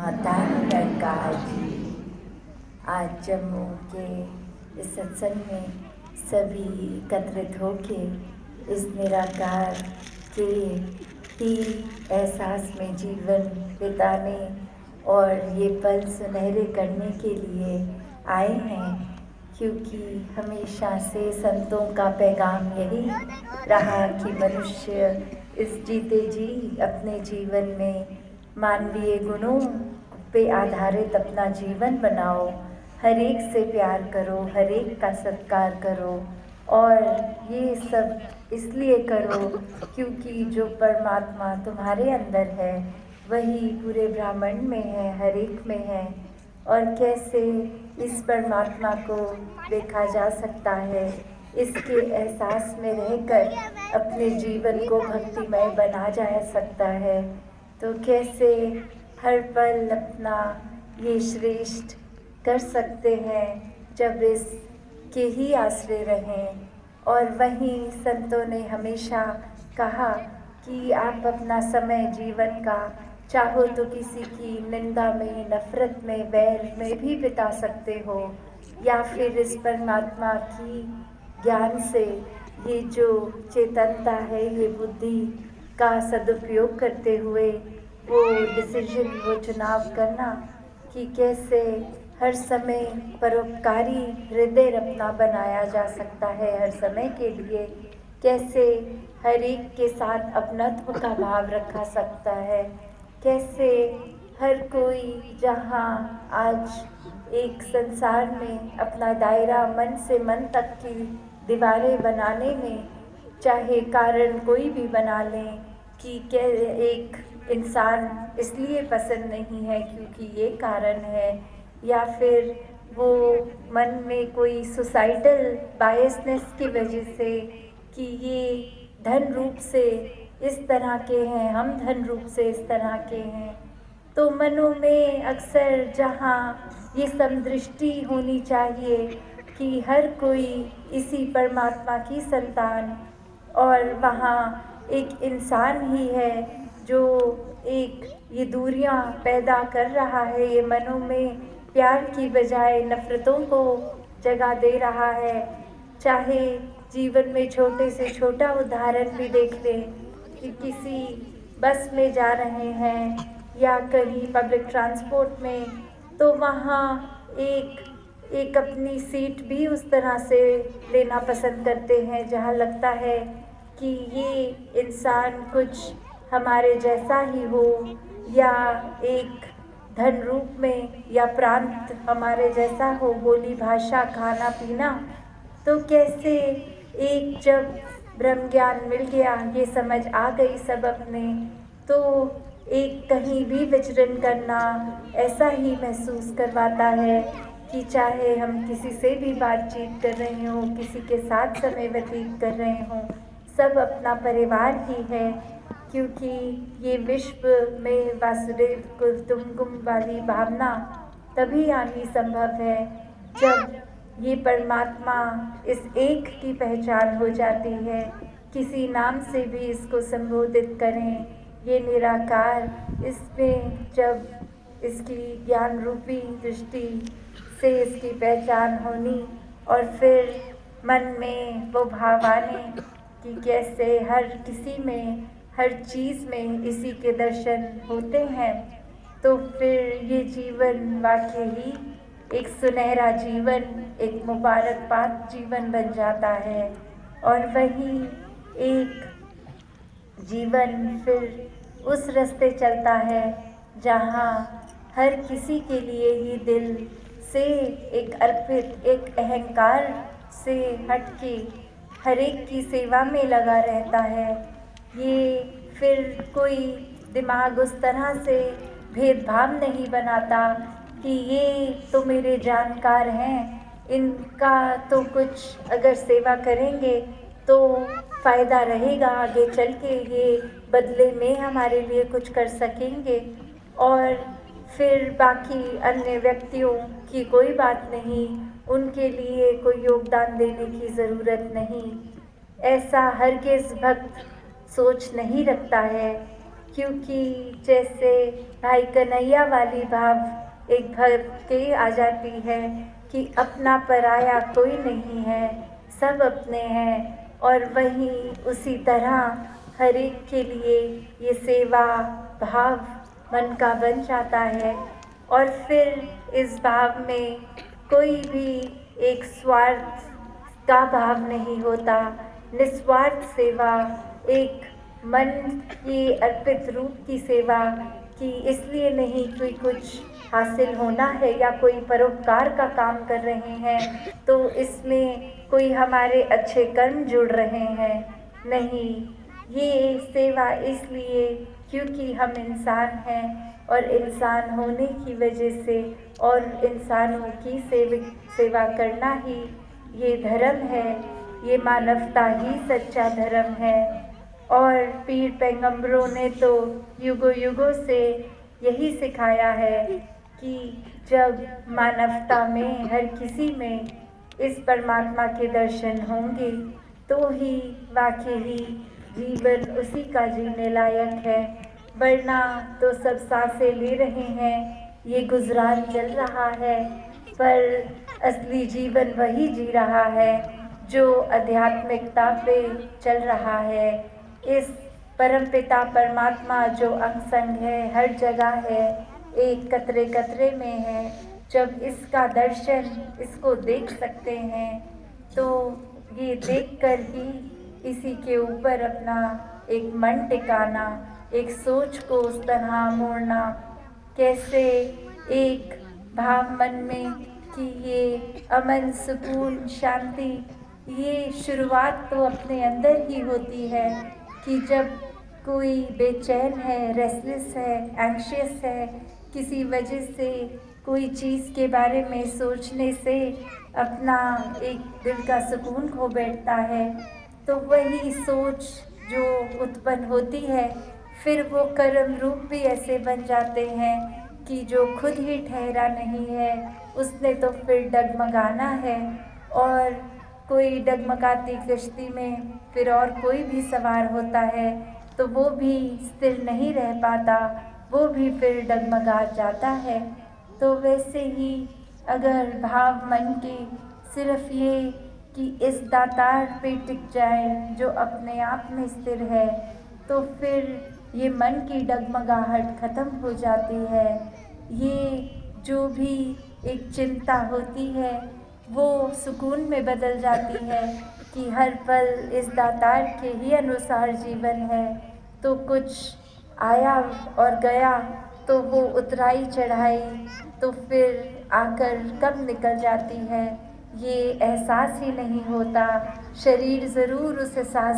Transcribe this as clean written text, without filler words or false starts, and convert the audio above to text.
निराकार जी। आज जम्मू के इस सत्संग में सभी एकत्रित होके इस निराकार के ही एहसास में जीवन बिताने और ये पल सुनहरे करने के लिए आए हैं, क्योंकि हमेशा से संतों का पैगाम यही रहा कि मनुष्य इस जीते जी अपने जीवन में मानवीय गुणों पे आधारित अपना जीवन बनाओ, हर एक से प्यार करो, हर एक का सत्कार करो। और ये सब इसलिए करो क्योंकि जो परमात्मा तुम्हारे अंदर है वही पूरे ब्रह्मांड में है, हर एक में है। और कैसे इस परमात्मा को देखा जा सकता है, इसके एहसास में रहकर अपने जीवन को भक्तिमय बना जा सकता है। तो कैसे हर पल अपना ये श्रेष्ठ कर सकते हैं जब इसके ही आश्रय रहें। और वहीं संतों ने हमेशा कहा कि आप अपना समय जीवन का चाहो तो किसी की निंदा में, नफरत में, वैर में भी बिता सकते हो, या फिर इस परमात्मा की ज्ञान से ये जो चेतनता है, ये बुद्धि का सदुपयोग करते हुए वो डिसीजन, वो चुनाव करना कि कैसे हर समय परोपकारी हृदय अपना बनाया जा सकता है, हर समय के लिए कैसे हर एक के साथ अपनत्व का भाव रखा सकता है, कैसे हर कोई जहाँ आज एक संसार में अपना दायरा मन से मन तक की दीवारें बनाने में, चाहे कारण कोई भी बना लें कि एक इंसान इसलिए पसंद नहीं है क्योंकि ये कारण है, या फिर वो मन में कोई सोसाइटल बायसनेस की वजह से कि ये धन रूप से इस तरह के हैं, हम धन रूप से इस तरह के हैं। तो मनों में अक्सर जहाँ ये समदृष्टि होनी चाहिए कि हर कोई इसी परमात्मा की संतान, और वहाँ एक इंसान ही है जो एक ये दूरियां पैदा कर रहा है, ये मनों में प्यार की बजाय नफ़रतों को जगह दे रहा है। चाहे जीवन में छोटे से छोटा उदाहरण भी देख लें कि किसी बस में जा रहे हैं या कहीं पब्लिक ट्रांसपोर्ट में, तो वहाँ एक अपनी सीट भी उस तरह से लेना पसंद करते हैं जहाँ लगता है कि ये इंसान कुछ हमारे जैसा ही हो, या एक धन रूप में या प्रांत हमारे जैसा हो, बोली भाषा, खाना पीना। तो कैसे एक जब ब्रह्म ज्ञान मिल गया, ये समझ आ गई सब अपने, तो एक कहीं भी विचरण करना ऐसा ही महसूस करवाता है कि चाहे हम किसी से भी बातचीत कर रहे हों, किसी के साथ समय व्यतीत कर रहे हों, सब अपना परिवार ही है। क्योंकि ये विश्व में वासुदेव कुटुंबकम वाली भावना तभी आनी संभव है जब ये परमात्मा इस एक की पहचान हो जाती है। किसी नाम से भी इसको संबोधित करें, ये निराकार, इसमें जब इसकी ज्ञान रूपी दृष्टि से इसकी पहचान होनी और फिर मन में वो भाव आने कि कैसे हर किसी में, हर चीज़ में इसी के दर्शन होते हैं, तो फिर ये जीवन वाकई ही एक सुनहरा जीवन, एक मुबारकबाद जीवन बन जाता है। और वही एक जीवन फिर उस रास्ते चलता है जहाँ हर किसी के लिए ही दिल से एक अर्पित, एक अहंकार से हटके हर एक की सेवा में लगा रहता है। ये फिर कोई दिमाग उस तरह से भेदभाव नहीं बनाता कि ये तो मेरे जानकार हैं, इनका तो कुछ अगर सेवा करेंगे तो फ़ायदा रहेगा, आगे चल के ये बदले में हमारे लिए कुछ कर सकेंगे, और फिर बाकी अन्य व्यक्तियों की कोई बात नहीं, उनके लिए कोई योगदान देने की ज़रूरत नहीं। ऐसा हरगिज़ भक्त सोच नहीं रखता है। क्योंकि जैसे भाई कन्हैया वाली भाव एक भक्त के आ जाती है कि अपना पराया कोई नहीं है, सब अपने हैं। और वहीं उसी तरह हर एक के लिए ये सेवा भाव मन का बन जाता है। और फिर इस भाव में कोई भी एक स्वार्थ का भाव नहीं होता, निस्वार्थ सेवा, एक मन की अर्पित रूप की सेवा, कि इसलिए नहीं कोई कुछ हासिल होना है या कोई परोपकार का काम कर रहे हैं तो इसमें कोई हमारे अच्छे कर्म जुड़ रहे हैं। नहीं, ये सेवा इसलिए क्योंकि हम इंसान हैं और इंसान होने की वजह से और इंसानों की सेवा करना ही ये धर्म है, ये मानवता ही सच्चा धर्म है। और पीर पैगंबरों ने तो युगों युगों से यही सिखाया है कि जब मानवता में हर किसी में इस परमात्मा के दर्शन होंगे तो ही वाकई जीवन उसी का जीने लायक है। वरना तो सब सांसें ले रहे हैं, ये गुजरान चल रहा है, पर असली जीवन वही जी रहा है जो आध्यात्मिकता पे चल रहा है। इस परमपिता परमात्मा जो अंग संग है, हर जगह है, एक कतरे कतरे में है। जब इसका दर्शन, इसको देख सकते हैं तो ये देखकर ही इसी के ऊपर अपना एक मन टिकाना, एक सोच को उस तरह मोड़ना, कैसे एक भाव मन में कि ये अमन, सुकून, शांति, ये शुरुआत तो अपने अंदर ही होती है कि जब कोई बेचैन है, रेस्टलेस है, एंग्शियस है, किसी वजह से कोई चीज़ के बारे में सोचने से अपना एक दिल का सुकून खो बैठता है, तो वही सोच जो उत्पन्न होती है फिर वो कर्म रूप भी ऐसे बन जाते हैं कि जो खुद ही ठहरा नहीं है उसने तो फिर डगमगाना है। और कोई डगमगाती कश्ती में फिर और कोई भी सवार होता है तो वो भी स्थिर नहीं रह पाता, वो भी फिर डगमगा जाता है। तो वैसे ही अगर भाव मन के सिर्फ ये कि इस दातार पे टिक जाए जो अपने आप में स्थिर है, तो फिर ये मन की डगमगाहट खत्म हो जाती है। ये जो भी एक चिंता होती है वो सुकून में बदल जाती है कि हर पल इस दातार के ही अनुसार जीवन है। तो कुछ आया और गया तो वो उतराई चढ़ाई तो फिर आकर कब निकल जाती है ये एहसास ही नहीं होता। शरीर ज़रूर उस एहसास